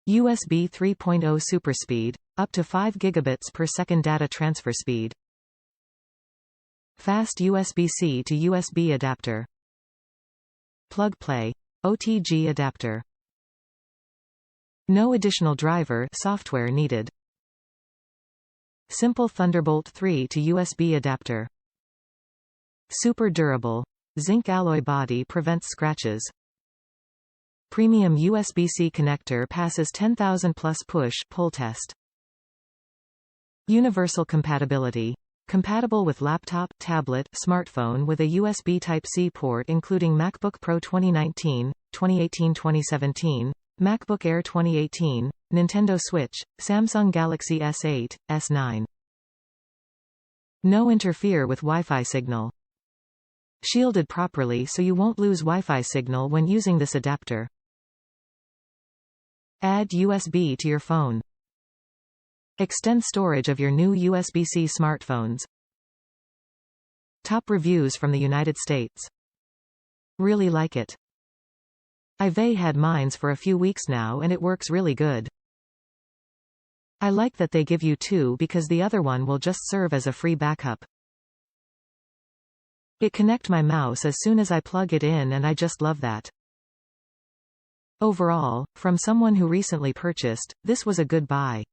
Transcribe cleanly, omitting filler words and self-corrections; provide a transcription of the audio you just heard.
USB 3.0 Superspeed, up to 5 gigabits per second data transfer speed. Fast USB-C to USB adapter. Plug-play. OTG adapter. No additional driver software needed. Simple Thunderbolt 3 to USB adapter. Super durable. Zinc alloy body prevents scratches. Premium USB-C connector passes 10,000 plus push-pull test. Universal compatibility. Compatible with laptop, tablet, smartphone with a USB Type-C port including MacBook Pro 2019, 2018-2017, MacBook Air 2018, Nintendo Switch, Samsung Galaxy S8, S9. No interfere with Wi-Fi signal. Shielded properly so you won't lose Wi-Fi signal when using this adapter. Add USB to your phone. Extend storage of your new USB-C smartphones. Top reviews from the United States. Really like it. I've had mines for a few weeks now and it works really good. I like that they give you two because the other one will just serve as a free backup. It connect my mouse as soon as I plug it in and I just love that. Overall, from someone who recently purchased, this was a good buy.